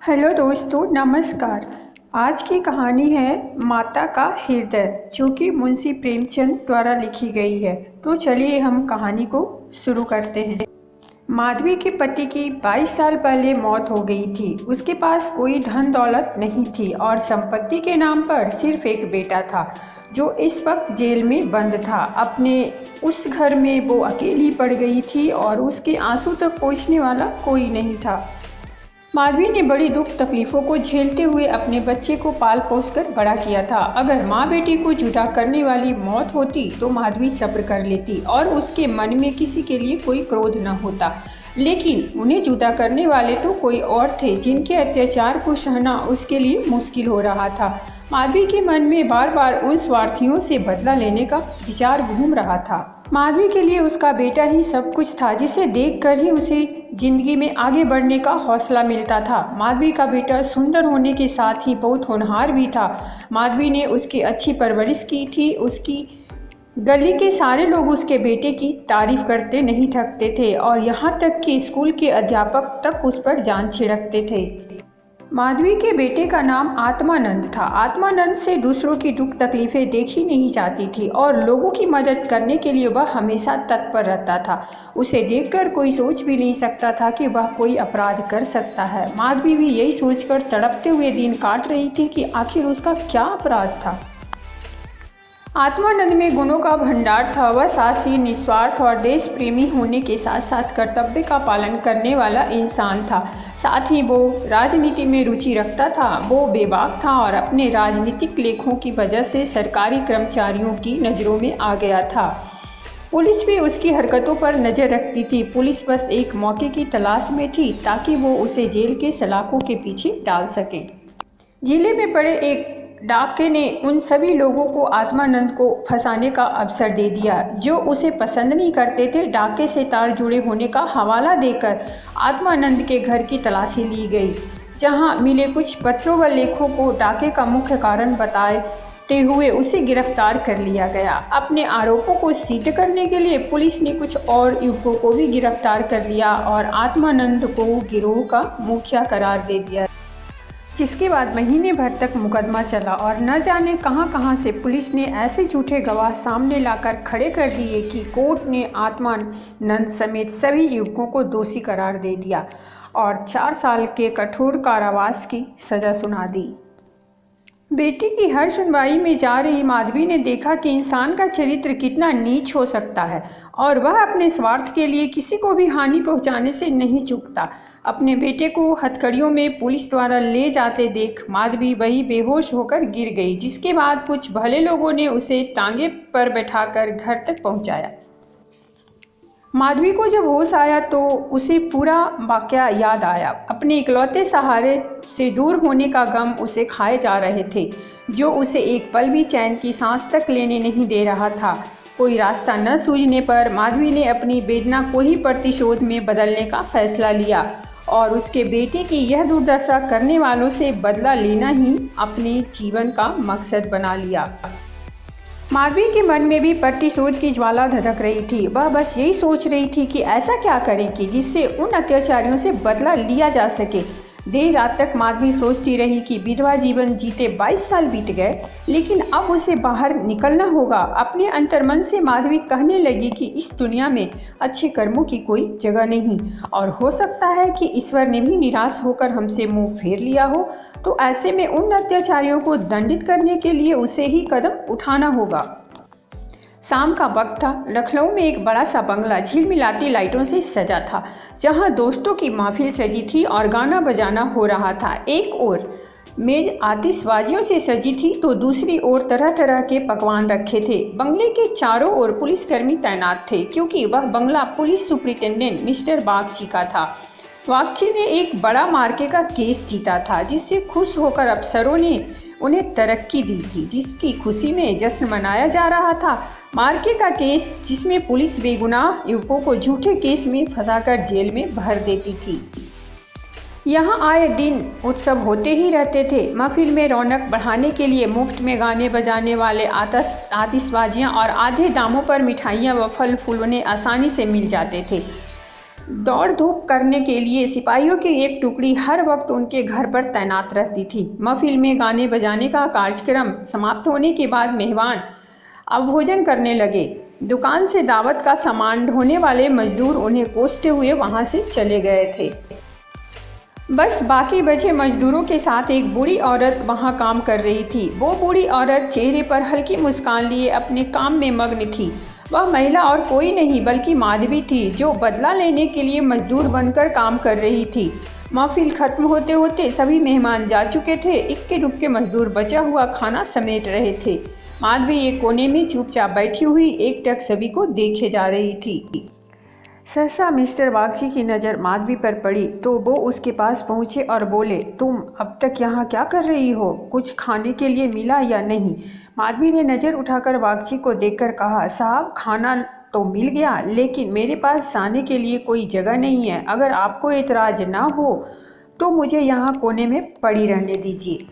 Hello दोस्तों, नमस्कार। आज की कहानी है माता का हृदय, जो कि मुंशी प्रेमचंद द्वारा लिखी गई है। तो चलिए हम कहानी को शुरू करते हैं। माधवी के पति की 22 साल पहले मौत हो गई थी। उसके पास कोई धन दौलत नहीं थी और संपत्ति के नाम पर सिर्फ एक बेटा था, जो इस वक्त जेल में बंद था। अपने उस घर में वो अकेली पड़ गई थी और उसके आंसू तक पोंछने वाला कोई नहीं था। माधवी ने बड़ी दुख तकलीफ़ों को झेलते हुए अपने बच्चे को पाल पोस कर बड़ा किया था। अगर माँ बेटी को जुदा करने वाली मौत होती तो माधवी सब्र कर लेती और उसके मन में किसी के लिए कोई क्रोध न होता। लेकिन उन्हें जुदा करने वाले तो कोई और थे, जिनके अत्याचार को सहना उसके लिए मुश्किल हो रहा था। माधवी के मन में बार बार उन स्वार्थियों से बदला लेने का विचार घूम रहा था। माधवी के लिए उसका बेटा ही सब कुछ था, जिसे देखकर ही उसे जिंदगी में आगे बढ़ने का हौसला मिलता था। माधवी का बेटा सुंदर होने के साथ ही बहुत होनहार भी था। माधवी ने उसकी अच्छी परवरिश की थी। उसकी गली के सारे लोग उसके बेटे की तारीफ करते नहीं थकते थे और यहाँ तक कि स्कूल के अध्यापक तक उस पर जान छिड़कते थे। माधवी के बेटे का नाम आत्मानंद था। आत्मानंद से दूसरों की दुख तकलीफें देखी नहीं जाती थी और लोगों की मदद करने के लिए वह हमेशा तत्पर रहता था। उसे देखकर कोई सोच भी नहीं सकता था कि वह कोई अपराध कर सकता है। माधवी भी यही सोचकर तड़पते हुए दिन काट रही थी कि आखिर उसका क्या अपराध था। आत्मानंद में गुणों का भंडार था। वह साहसी, निस्वार्थ और देश प्रेमी होने के साथ साथ कर्तव्य का पालन करने वाला इंसान था। साथ ही वो राजनीति में रुचि रखता था। वो बेबाक था और अपने राजनीतिक लेखों की वजह से सरकारी कर्मचारियों की नज़रों में आ गया था। पुलिस भी उसकी हरकतों पर नज़र रखती थी। पुलिस बस एक मौके की तलाश में थी ताकि वो उसे जेल के सलाखों के पीछे डाल सके। जिले में पड़े एक डाके ने उन सभी लोगों को आत्मानंद को फंसाने का अवसर दे दिया जो उसे पसंद नहीं करते थे। डाके से तार जुड़े होने का हवाला देकर आत्मानंद के घर की तलाशी ली गई, जहां मिले कुछ पत्रों व लेखों को डाके का मुख्य कारण बताते हुए उसे गिरफ्तार कर लिया गया। अपने आरोपों को सिद्ध करने के लिए पुलिस ने कुछ और युवकों को भी गिरफ्तार कर लिया और आत्मानंद को गिरोह का मुखिया करार दे दिया, जिसके बाद महीने भर तक मुकदमा चला और न जाने कहां से पुलिस ने ऐसे झूठे गवाह सामने लाकर खड़े कर दिए कि कोर्ट ने आत्मानंद समेत सभी युवकों को दोषी करार दे दिया और 4 साल के कठोर कारावास की सज़ा सुना दी। बेटी की हर सुनवाई में जा रही माधवी ने देखा कि इंसान का चरित्र कितना नीच हो सकता है और वह अपने स्वार्थ के लिए किसी को भी हानि पहुंचाने से नहीं चूकता। अपने बेटे को हथकड़ियों में पुलिस द्वारा ले जाते देख माधवी वही बेहोश होकर गिर गई, जिसके बाद कुछ भले लोगों ने उसे टांगे पर बैठाकर घर तक पहुंचाया। माधवी को जब होश आया तो उसे पूरा वाकया याद आया। अपने इकलौते सहारे से दूर होने का गम उसे खाए जा रहे थे, जो उसे एक पल भी चैन की सांस तक लेने नहीं दे रहा था। कोई रास्ता न सूझने पर माधवी ने अपनी वेदना को ही प्रतिशोध में बदलने का फैसला लिया और उसके बेटे की यह दुर्दशा करने वालों से बदला लेना ही अपने जीवन का मकसद बना लिया। माधवी के मन में भी प्रतिशोध की ज्वाला धधक रही थी। वह बस यही सोच रही थी कि ऐसा क्या करेगी जिससे उन अत्याचारियों से बदला लिया जा सके। देर रात तक माधवी सोचती रही कि विधवा जीवन जीते 22 साल बीत गए, लेकिन अब उसे बाहर निकलना होगा। अपने अंतर्मन से माधवी कहने लगी कि इस दुनिया में अच्छे कर्मों की कोई जगह नहीं और हो सकता है कि ईश्वर ने भी निराश होकर हमसे मुंह फेर लिया हो। तो ऐसे में उन अत्याचारियों को दंडित करने के लिए उसे ही कदम उठाना होगा। शाम का वक्त था। लखनऊ में एक बड़ा सा बंगला झिलमिलाती लाइटों से सजा था, जहां दोस्तों की महफिल सजी थी और गाना बजाना हो रहा था। एक ओर मेज आतिशबाजियों से सजी थी तो दूसरी ओर तरह तरह के पकवान रखे थे। बंगले के चारों ओर पुलिसकर्मी तैनात थे, क्योंकि वह बंगला पुलिस सुपरिटेंडेंट मिस्टर बागची का था। बागची ने एक बड़ा मार्के का केस जीता था, जिससे खुश होकर अफसरों ने उन्हें तरक्की दी थी, जिसकी खुशी में जश्न मनाया जा रहा था। मार्के का केस, जिसमें पुलिस बेगुनाह युवकों को झूठे केस में फंसाकर जेल में भर देती थी। यहाँ आए दिन उत्सव होते ही रहते थे। महफिल में रौनक बढ़ाने के लिए मुफ्त में गाने बजाने वाले आतिशबाजियाँ और आधे दामों पर मिठाइयाँ व फल फूल उन्हें आसानी से मिल जाते थे। दौड़ धूप करने के लिए सिपाहियों की एक टुकड़ी हर वक्त उनके घर पर तैनात रहती थी। महफिल में गाने बजाने का कार्यक्रम समाप्त होने के बाद मेहमान अब भोजन करने लगे। दुकान से दावत का सामान ढोने वाले मजदूर उन्हें कोसते हुए वहां से चले गए थे। बस बाकी बचे मजदूरों के साथ एक बूढ़ी औरत वहां काम कर रही थी। वो बूढ़ी औरत चेहरे पर हल्की मुस्कान लिए अपने काम में मग्न थी। वह महिला और कोई नहीं बल्कि माधवी थी, जो बदला लेने के लिए मजदूर बनकर काम कर रही थी। महफिल खत्म होते होते सभी मेहमान जा चुके थे। इक्के दुक्के मजदूर बचा हुआ खाना समेट रहे थे। माधवी एक कोने में चुपचाप बैठी हुई एकटक सभी को देखे जा रही थी। सहसा मिस्टर बागची की नज़र माधवी पर पड़ी तो वो उसके पास पहुँचे और बोले, तुम अब तक यहाँ क्या कर रही हो? कुछ खाने के लिए मिला या नहीं? माधवी ने नज़र उठाकर बागची को देखकर कहा, साहब खाना तो मिल गया, लेकिन मेरे पास जाने के लिए कोई जगह नहीं है। अगर आपको एतराज़ ना हो तो मुझे यहाँ कोने में पड़ी रहने दीजिए।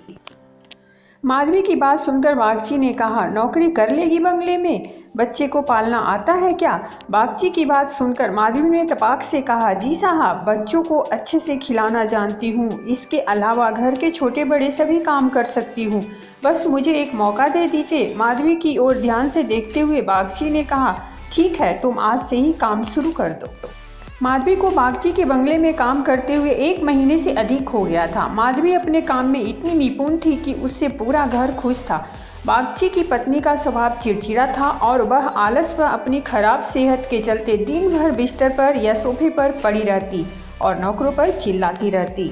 माधवी की बात सुनकर बागची ने कहा, नौकरी कर लेगी बंगले में? बच्चे को पालना आता है क्या? बागची की बात सुनकर माधवी ने तपाक से कहा, जी साहब, बच्चों को अच्छे से खिलाना जानती हूँ। इसके अलावा घर के छोटे बड़े सभी काम कर सकती हूँ। बस मुझे एक मौका दे दीजिए। माधवी की ओर ध्यान से देखते हुए बागची ने कहा, ठीक है, तुम आज से ही काम शुरू कर दो। माधवी को बागची के बंगले में काम करते हुए 1 महीने से अधिक हो गया था। माधवी अपने काम में इतनी निपुण थी कि उससे पूरा घर खुश था। बागची की पत्नी का स्वभाव चिड़चिड़ा था और वह आलस व अपनी खराब सेहत के चलते दिन भर बिस्तर पर या सोफे पर पड़ी रहती और नौकरों पर चिल्लाती रहती।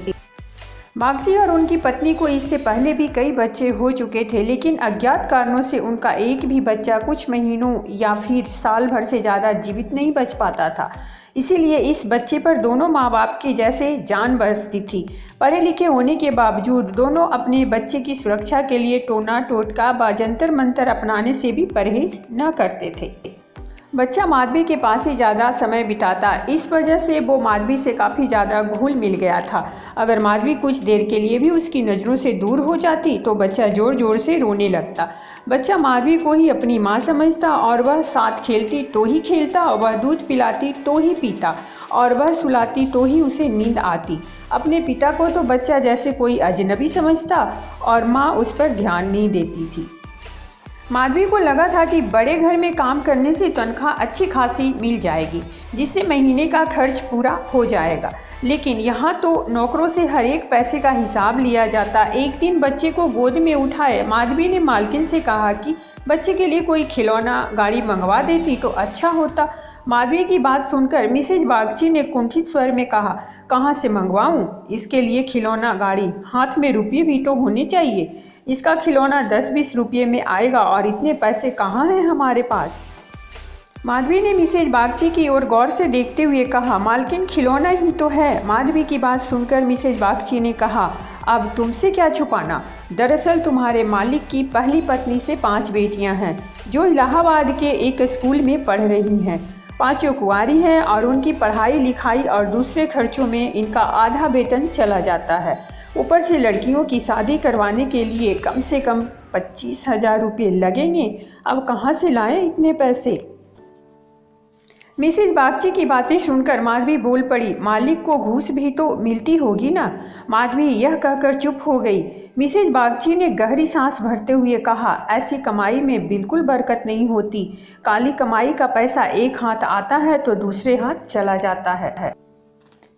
बागची और उनकी पत्नी को इससे पहले भी कई बच्चे हो चुके थे, लेकिन अज्ञात कारणों से उनका एक भी बच्चा कुछ महीनों या फिर साल भर से ज़्यादा जीवित नहीं बच पाता था। इसीलिए इस बच्चे पर दोनों माँ बाप की जैसे जान बरसती थी। पढ़े लिखे होने के बावजूद दोनों अपने बच्चे की सुरक्षा के लिए टोना टोटका व जंतर मंतर अपनाने से भी परहेज न करते थे। बच्चा माधवी के पास ही ज़्यादा समय बिताता, इस वजह से वो माधवी से काफ़ी ज़्यादा घुल मिल गया था। अगर माधवी कुछ देर के लिए भी उसकी नज़रों से दूर हो जाती तो बच्चा ज़ोर ज़ोर से रोने लगता। बच्चा माधवी को ही अपनी माँ समझता और वह साथ खेलती तो ही खेलता, वह दूध पिलाती तो ही पीता और वह सुलाती तो ही उसे नींद आती। अपने पिता को तो बच्चा जैसे कोई अजनबी समझता और माँ उस पर ध्यान नहीं देती थी। माधवी को लगा था कि बड़े घर में काम करने से तनख्वाह अच्छी खासी मिल जाएगी, जिससे महीने का खर्च पूरा हो जाएगा। लेकिन यहाँ तो नौकरों से हर एक पैसे का हिसाब लिया जाता। एक दिन बच्चे को गोद में उठाए माधवी ने मालकिन से कहा कि बच्चे के लिए कोई खिलौना गाड़ी मंगवा देती तो अच्छा होता। माधवी की बात सुनकर मिसेज बागची ने कुंठित स्वर में कहा, कहाँ से मंगवाऊँ? इसके लिए खिलौना गाड़ी? हाथ में रुपये भी तो होने चाहिए। इसका खिलौना 10-20 रुपये में आएगा और इतने पैसे कहाँ हैं हमारे पास? माधवी ने मिसेज बागची की ओर गौर से देखते हुए कहा, मालकिन खिलौना ही तो है। माधवी की बात सुनकर मिसेज बागची ने कहा, अब तुमसे क्या छुपाना? दरअसल तुम्हारे मालिक की पहली पत्नी से 5 बेटियां हैं, जो इलाहाबाद के एक स्कूल में पढ़ रही हैं। 5 कुंवारी हैं और उनकी पढ़ाई लिखाई और दूसरे खर्चों में इनका आधा वेतन चला जाता है। ऊपर से लड़कियों की शादी करवाने के लिए कम से कम 25,000 रुपये लगेंगे। अब कहाँ से लाएं इतने पैसे? मिसेज बागची की बातें सुनकर माधवी बोल पड़ी, मालिक को घूस भी तो मिलती होगी ना? माधवी यह कहकर चुप हो गई। मिसेज बागची ने गहरी सांस भरते हुए कहा, ऐसी कमाई में बिल्कुल बरकत नहीं होती। काली कमाई का पैसा एक हाथ आता है तो दूसरे हाथ चला जाता है।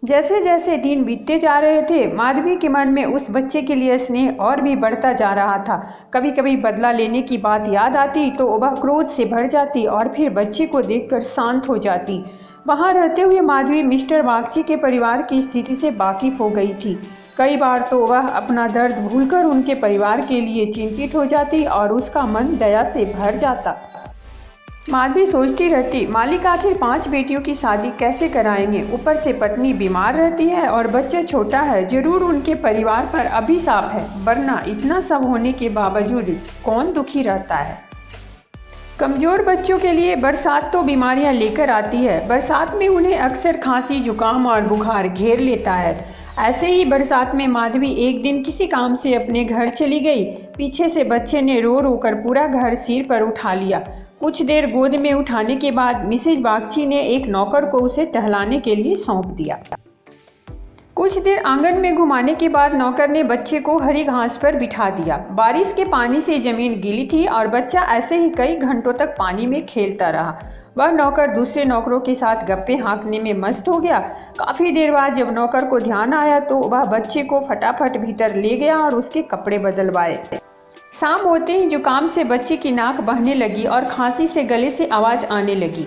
जैसे जैसे दिन बीतते जा रहे थे, माधवी के मन में उस बच्चे के लिए स्नेह और भी बढ़ता जा रहा था। कभी कभी बदला लेने की बात याद आती तो वह क्रोध से भर जाती और फिर बच्चे को देखकर शांत हो जाती। वहाँ रहते हुए माधवी मिस्टर बागची के परिवार की स्थिति से वाकिफ हो गई थी। कई बार तो वह अपना दर्द भूलकर उनके परिवार के लिए चिंतित हो जाती और उसका मन दया से भर जाता। माधवी सोचती रहती, मालिक आखिर 5 बेटियों की शादी कैसे कराएंगे? ऊपर से पत्नी बीमार रहती है और बच्चा छोटा है। जरूर उनके परिवार पर अभिशाप है, वरना इतना सब होने के बावजूद कौन दुखी रहता है? कमज़ोर बच्चों के लिए बरसात तो बीमारियां लेकर आती है। बरसात में उन्हें अक्सर खांसी, जुकाम और बुखार घेर लेता है। ऐसे ही बरसात में माधवी एक दिन किसी काम से अपने घर चली गई। पीछे से बच्चे ने रो रो कर पूरा घर सिर पर उठा लिया। कुछ देर गोद में उठाने के बाद मिसेज बागची ने एक नौकर को उसे टहलाने के लिए सौंप दिया। कुछ देर आंगन में घुमाने के बाद नौकर ने बच्चे को हरी घास पर बिठा दिया। बारिश के पानी से जमीन गीली थी और बच्चा ऐसे ही कई घंटों तक पानी में खेलता रहा। वह नौकर दूसरे नौकरों के साथ गप्पे हाँकने में मस्त हो गया। काफ़ी देर बाद जब नौकर को ध्यान आया तो वह बच्चे को फटाफट भीतर ले गया और उसके कपड़े बदलवाए। शाम होते ही जुकाम से बच्चे की नाक बहने लगी और खांसी से गले से आवाज़ आने लगी।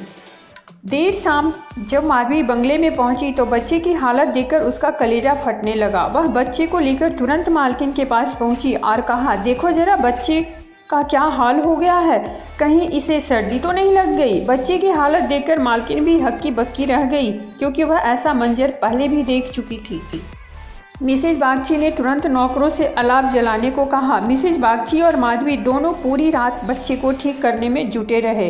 देर शाम जब माधवी बंगले में पहुंची तो बच्चे की हालत देखकर उसका कलेजा फटने लगा। वह बच्चे को लेकर तुरंत मालकिन के पास पहुंची और कहा, देखो जरा बच्चे का क्या हाल हो गया है, कहीं इसे सर्दी तो नहीं लग गई। बच्चे की हालत देखकर मालकिन भी हक्की बक्की रह गई, क्योंकि वह ऐसा मंजर पहले भी देख चुकी थी। मिसेज बागची ने तुरंत नौकरों से अलाव जलाने को कहा। मिसेज बागची और माधवी दोनों पूरी रात बच्चे को ठीक करने में जुटे रहे।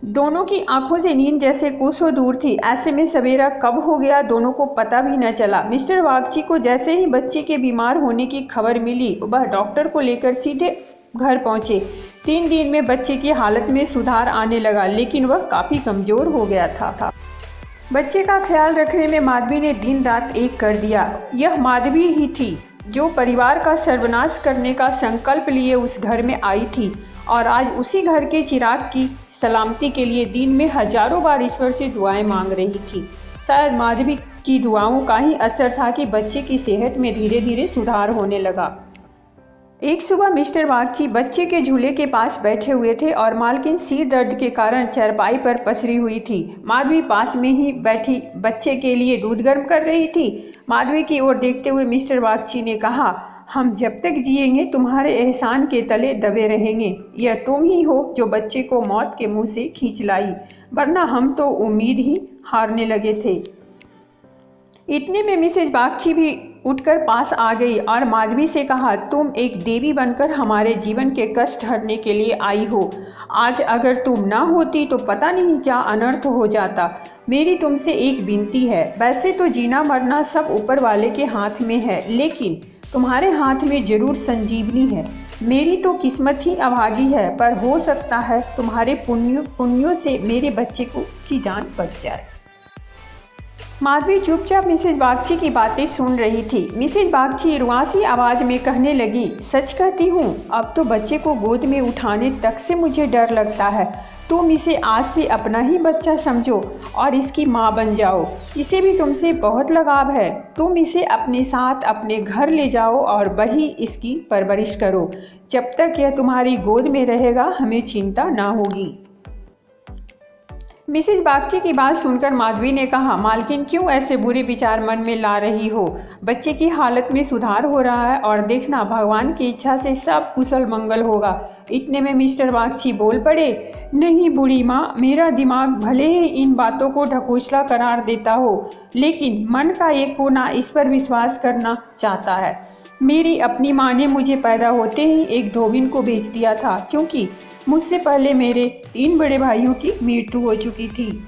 दोनों की आंखों से नींद जैसे कोसों दूर थी। ऐसे में सवेरा कब हो गया दोनों को पता भी न चला। मिस्टर बागची को जैसे ही बच्चे के बीमार होने की खबर मिली, वह डॉक्टर को लेकर सीधे घर पहुंचे। 3 दिन में बच्चे की हालत में सुधार आने लगा, लेकिन वह काफ़ी कमज़ोर हो गया था। बच्चे का ख्याल रखने में माधवी ने दिन रात एक कर दिया। यह माधवी ही थी जो परिवार का सर्वनाश करने का संकल्प लिए उस घर में आई थी और आज उसी घर के चिराग की सलामती के लिए दिन में हजारों बार ईश्वर से दुआएं मांग रही थी। शायद माधवी की दुआओं का ही असर था कि बच्चे की सेहत में धीरे धीरे सुधार होने लगा। एक सुबह मिस्टर बागची बच्चे के झूले के पास बैठे हुए थे और मालकिन सिर दर्द के कारण चारपाई पर पसरी हुई थी। माधवी पास में ही बैठी बच्चे के लिए दूध गर्म कर रही थी। माधवी की ओर देखते हुए मिस्टर बागची ने कहा, हम जब तक जिएंगे तुम्हारे एहसान के तले दबे रहेंगे। यह तुम ही हो जो बच्चे को मौत के मुंह से खींच लाई, वरना हम तो उम्मीद ही हारने लगे थे। इतने में मिसेज बागची भी उठकर पास आ गई और माधवी से कहा, तुम एक देवी बनकर हमारे जीवन के कष्ट हरने के लिए आई हो। आज अगर तुम ना होती तो पता नहीं क्या अनर्थ हो जाता। मेरी तुमसे एक विनती है। वैसे तो जीना मरना सब ऊपर वाले के हाथ में है, लेकिन तुम्हारे हाथ में जरूर संजीवनी है। मेरी तो किस्मत ही अभागी है, पर हो सकता है तुम्हारे पुण्यों से मेरे बच्चे की जान बच जाए। माधवी चुपचाप मिसेज बागची की बातें सुन रही थी। मिसेज बागची रुआसी आवाज़ में कहने लगी, सच कहती हूँ, अब तो बच्चे को गोद में उठाने तक से मुझे डर लगता है। तुम इसे आज से अपना ही बच्चा समझो और इसकी माँ बन जाओ। इसे भी तुमसे बहुत लगाव है। तुम इसे अपने साथ अपने घर ले जाओ और वहीं इसकी परवरिश करो। जब तक यह तुम्हारी गोद में रहेगा हमें चिंता ना होगी। मिसेज बागची की बात सुनकर माधवी ने कहा, मालकिन क्यों ऐसे बुरे विचार मन में ला रही हो। बच्चे की हालत में सुधार हो रहा है और देखना भगवान की इच्छा से सब कुशल मंगल होगा। इतने में मिस्टर बागची बोल पड़े, नहीं बूढ़ी माँ, मेरा दिमाग भले ही इन बातों को ढकोसला करार देता हो, लेकिन मन का एक कोना इस पर विश्वास करना चाहता है। मेरी अपनी माँ ने मुझे पैदा होते ही एक धोबिन को भेज दिया था, क्योंकि मुझसे पहले मेरे 3 बड़े भाइयों की मृत्यु हो चुकी थी।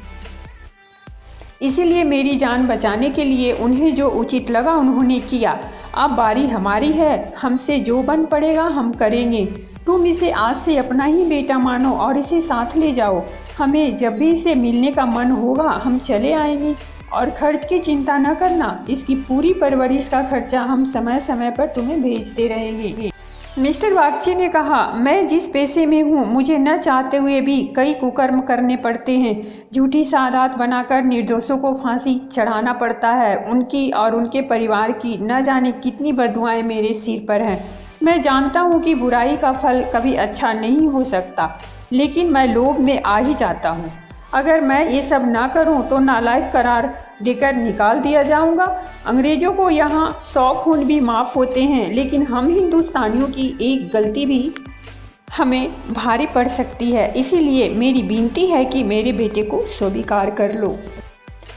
इसीलिए मेरी जान बचाने के लिए उन्हें जो उचित लगा उन्होंने किया। अब बारी हमारी है, हमसे जो बन पड़ेगा हम करेंगे। तुम इसे आज से अपना ही बेटा मानो और इसे साथ ले जाओ। हमें जब भी इसे मिलने का मन होगा हम चले आएंगे और खर्च की चिंता न करना। इसकी पूरी परवरिश का खर्चा हम समय समय पर तुम्हें भेजते रहेंगे। मिस्टर बागची ने कहा, मैं जिस पेशे में हूँ मुझे न चाहते हुए भी कई कुकर्म करने पड़ते हैं। झूठी सादात बनाकर निर्दोषों को फांसी चढ़ाना पड़ता है। उनकी और उनके परिवार की न जाने कितनी बददुआएं मेरे सिर पर हैं। मैं जानता हूँ कि बुराई का फल कभी अच्छा नहीं हो सकता, लेकिन मैं लोभ में आ ही जाता हूँ। अगर मैं ये सब ना करूँ तो नालायक करार देकर निकाल दिया जाऊँगा। अंग्रेज़ों को यहाँ 100 खून भी माफ़ होते हैं, लेकिन हम हिंदुस्तानियों की एक गलती भी हमें भारी पड़ सकती है। इसीलिए मेरी विनती है कि मेरे बेटे को स्वीकार कर लो।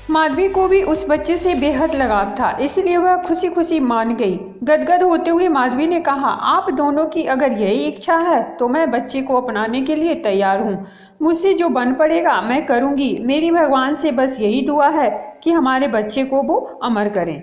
माधवी को भी उस बच्चे से बेहद लगाव था, इसलिए वह खुशी खुशी मान गई। गदगद होते हुए माधवी ने कहा, आप दोनों की अगर यही इच्छा है तो मैं बच्चे को अपनाने के लिए तैयार हूँ। मुझसे जो बन पड़ेगा मैं करूँगी। मेरी भगवान से बस यही दुआ है कि हमारे बच्चे को वो अमर करें।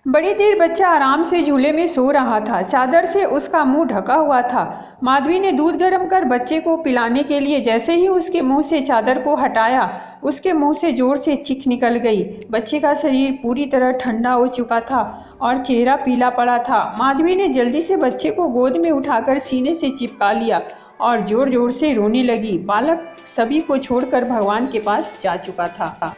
बड़ी देर बच्चा आराम से झूले में सो रहा था। चादर से उसका मुंह ढका हुआ था। माधवी ने दूध गर्म कर बच्चे को पिलाने के लिए जैसे ही उसके मुंह से चादर को हटाया, उसके मुंह से जोर से चीख निकल गई। बच्चे का शरीर पूरी तरह ठंडा हो चुका था और चेहरा पीला पड़ा था। माधवी ने जल्दी से बच्चे को गोद में उठाकर सीने से चिपका लिया और जोर जोर से रोने लगी। बालक सभी को छोड़कर भगवान के पास जा चुका था।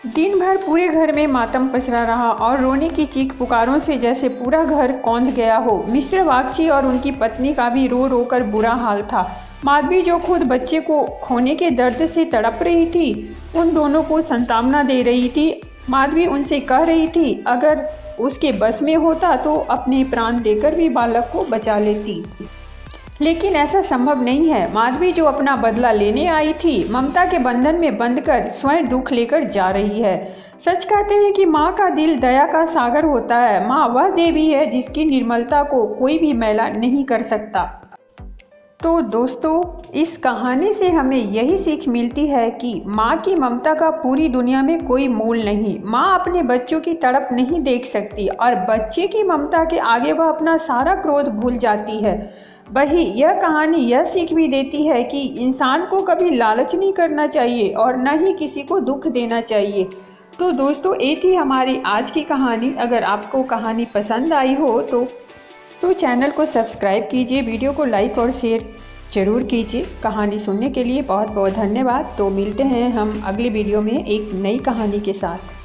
दिन भर पूरे घर में मातम पसरा रहा और रोने की चीख पुकारों से जैसे पूरा घर कौंध गया हो। मिस्टर बागची और उनकी पत्नी का भी रो रो कर बुरा हाल था। माधवी जो खुद बच्चे को खोने के दर्द से तड़प रही थी, उन दोनों को सांत्वना दे रही थी। माधवी उनसे कह रही थी अगर उसके बस में होता तो अपने प्राण देकर भी बालक को बचा लेती, लेकिन ऐसा संभव नहीं है। माधवी जो अपना बदला लेने आई थी, ममता के बंधन में बंधकर स्वयं दुख लेकर जा रही है। सच कहते हैं कि माँ का दिल दया का सागर होता है। माँ वह देवी है जिसकी निर्मलता को कोई भी मैला नहीं कर सकता। तो दोस्तों, इस कहानी से हमें यही सीख मिलती है कि माँ की ममता का पूरी दुनिया में कोई मोल नहीं। माँ अपने बच्चों की तड़प नहीं देख सकती और बच्चे की ममता के आगे वह अपना सारा क्रोध भूल जाती है। वही यह कहानी यह सीख भी देती है कि इंसान को कभी लालच नहीं करना चाहिए और न ही किसी को दुख देना चाहिए। तो दोस्तों, ये थी हमारी आज की कहानी। अगर आपको कहानी पसंद आई हो तो चैनल को सब्सक्राइब कीजिए, वीडियो को लाइक और शेयर ज़रूर कीजिए। कहानी सुनने के लिए बहुत बहुत धन्यवाद। तो मिलते हैं हम अगली वीडियो में एक नई कहानी के साथ।